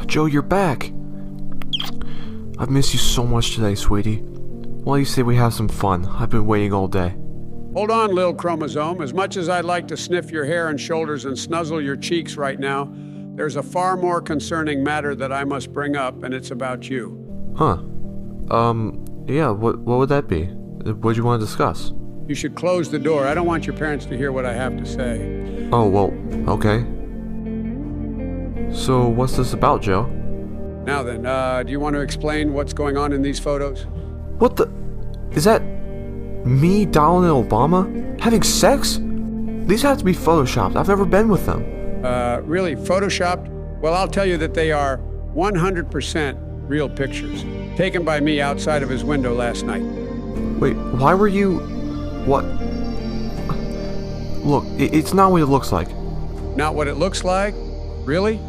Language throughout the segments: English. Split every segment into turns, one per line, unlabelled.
Joe, you're back. I've missed you so much today, sweetie. Why don't you say we have some fun? I've been waiting all day.
Hold on, Lil Chromozome. As much as I'd like to sniff your hair and shoulders and snuzzle your cheeks right now, there's a far more concerning matter that I must bring up, and it's about you.
Huh. Yeah, what would that be? What do you want to discuss?
You should close the door. I don't want your parents to hear what I have to say.
Oh, well, okay. So, what's this about, Joe?
Now then, do you want to explain what's going on in these photos?
What the? Is that me, Donald, and Obama having sex? These have to be photoshopped. I've never been with them.
Really, photoshopped? Well, I'll tell you that they are 100% real pictures, taken by me outside of his window last night.
Wait, why were you... What? Look, it's not what it looks like.
Not what it looks like? Really?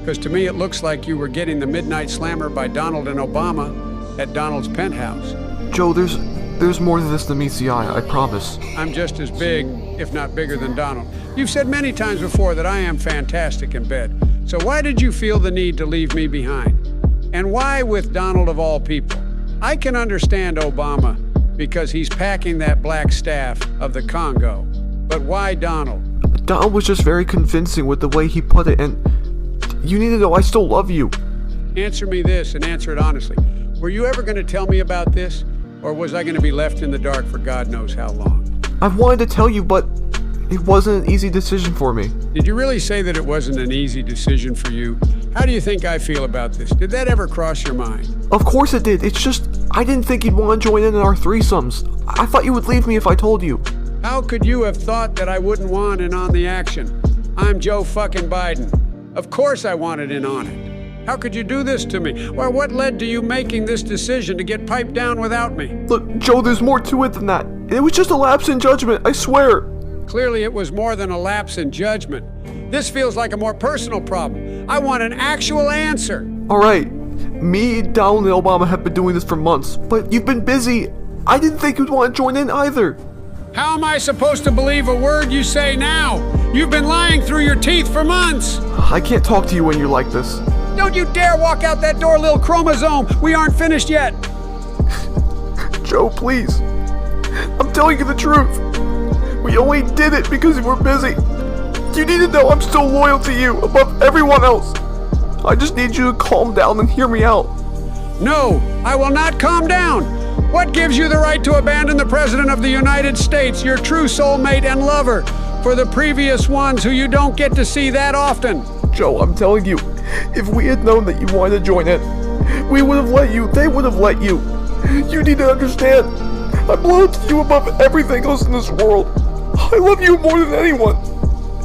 Because to me it looks like you were getting the Midnight Slammer by Donald and Obama at Donald's penthouse.
Joe, there's more to this than meets the eye, I promise.
I'm just as big, if not bigger than Donald. You've said many times before that I am fantastic in bed. So why did you feel the need to leave me behind? And why with Donald of all people? I can understand Obama because he's packing that black staff of the Congo. But why Donald?
Donald was just very convincing with the way he put it, and you need to know I still love you.
Answer me this, and answer it honestly. Were you ever going to tell me about this? Or was I going to be left in the dark for God knows how long?
I've wanted to tell you, but it wasn't an easy decision for me.
Did you really say that it wasn't an easy decision for you? How do you think I feel about this? Did that ever cross your mind?
Of course it did. It's just, I didn't think you'd want to join in our threesomes. I thought you would leave me if I told you.
How could you have thought that I wouldn't want in on the action? I'm Joe fucking Biden. Of course I wanted in on it. How could you do this to me? Well, what led to you making this decision to get piped down without me?
Look, Joe, there's more to it than that. It was just a lapse in judgment, I swear.
Clearly it was more than a lapse in judgment. This feels like a more personal problem. I want an actual answer.
All right, me, Donald, and Obama have been doing this for months, but you've been busy. I didn't think you'd want to join in either.
How am I supposed to believe a word you say now? You've been lying through your teeth for months.
I can't talk to you when you're like this.
Don't you dare walk out that door, Lil Chromozome. We aren't finished yet.
Joe, please. I'm telling you the truth. We only did it because we were busy. You need to know I'm still loyal to you above everyone else. I just need you to calm down and hear me out.
No, I will not calm down. What gives you the right to abandon the President of the United States, your true soulmate and lover, for the previous ones who you don't get to see that often?
Joe, I'm telling you, if we had known that you wanted to join in, we would have let you. They would have let you. You need to understand. I'm loyal to you above everything else in this world. I love you more than anyone.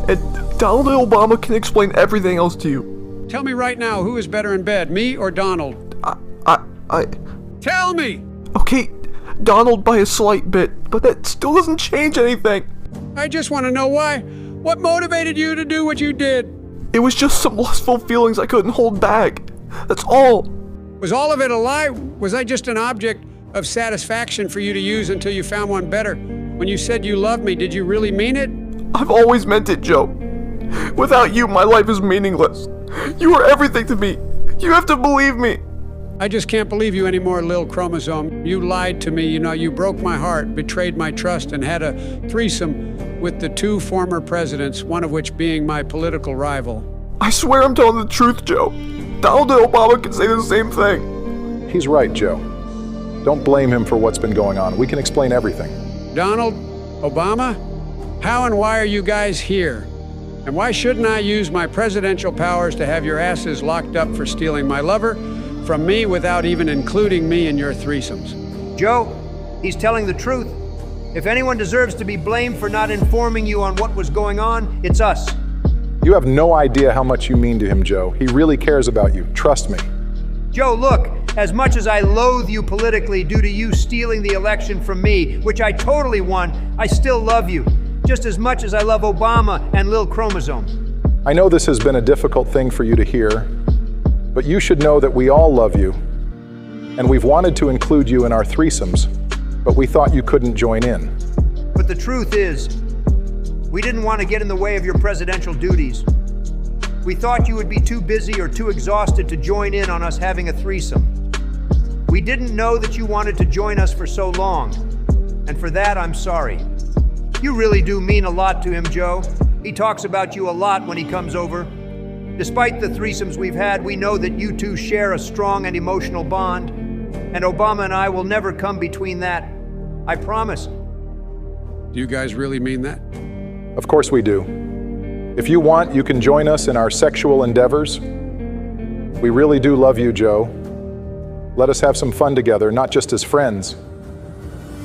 And Donald and Obama can explain everything else to you.
Tell me right now, who is better in bed, me or Donald?
I...
Tell me!
Okay, Donald by a slight bit, but that still doesn't change anything.
I just want to know why. What motivated you to do what you did?
It was just some lustful feelings I couldn't hold back. That's all.
Was all of it a lie? Was I just an object of satisfaction for you to use until you found one better? When you said you loved me, did you really mean it?
I've always meant it, Joe. Without you, my life is meaningless. You are everything to me. You have to believe me.
I just can't believe you anymore, Lil Chromozome. You lied to me, you broke my heart, betrayed my trust, and had a threesome with the two former presidents, one of which being my political rival.
I swear I'm telling the truth, Joe. Donald and Obama can say the same thing.
He's right, Joe. Don't blame him for what's been going on. We can explain everything.
Donald, Obama, how and why are you guys here? And why shouldn't I use my presidential powers to have your asses locked up for stealing my lover from me without even including me in your threesomes?
Joe, he's telling the truth. If anyone deserves to be blamed for not informing you on what was going on, it's us.
You have no idea how much you mean to him, Joe. He really cares about you. Trust me.
Joe, look, as much as I loathe you politically due to you stealing the election from me, which I totally won, I still love you. Just as much as I love Obama and Lil Chromozome.
I know this has been a difficult thing for you to hear, but you should know that we all love you, and we've wanted to include you in our threesomes, but we thought you couldn't join in.
But the truth is, we didn't want to get in the way of your presidential duties. We thought you would be too busy or too exhausted to join in on us having a threesome. We didn't know that you wanted to join us for so long, and for that, I'm sorry. You really do mean a lot to him, Joe. He talks about you a lot when he comes over. Despite the threesomes we've had, we know that you two share a strong and emotional bond, and Obama and I will never come between that. I promise.
Do you guys really mean that?
Of course we do. If you want, you can join us in our sexual endeavors. We really do love you, Joe. Let us have some fun together, not just as friends,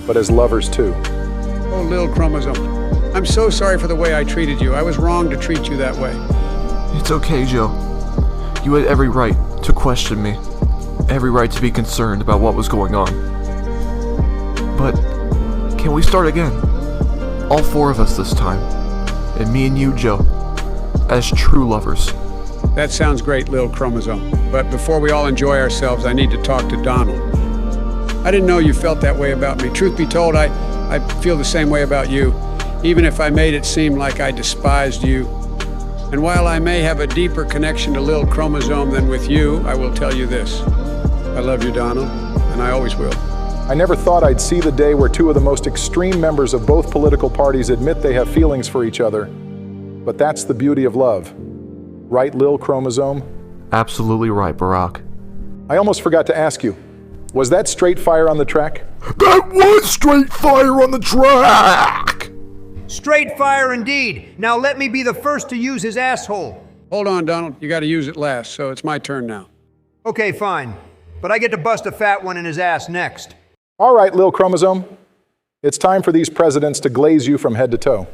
but as lovers too.
Oh, Lil Chromozome, I'm so sorry for the way I treated you. I was wrong to treat you that way.
It's okay, Joe. You had every right to question me, every right to be concerned about what was going on. But can we start again? All four of us this time, and me and you, Joe, as true lovers.
That sounds great, Lil Chromozome. But before we all enjoy ourselves, I need to talk to Donald. I didn't know you felt that way about me. Truth be told, I feel the same way about you, even if I made it seem like I despised you. And while I may have a deeper connection to Lil Chromozome than with you, I will tell you this. I love you, Donald, and I always will.
I never thought I'd see the day where two of the most extreme members of both political parties admit they have feelings for each other. But that's the beauty of love. Right, Lil Chromozome?
Absolutely right, Barack.
I almost forgot to ask you, was that straight fire on the track?
That was straight fire on the track!
Straight fire indeed. Now let me be the first to use his asshole.
Hold on, Donald. You got to use it last, so it's my turn now.
Okay, fine. But I get to bust a fat one in his ass next.
All right, Lil Chromozome. It's time for these presidents to glaze you from head to toe.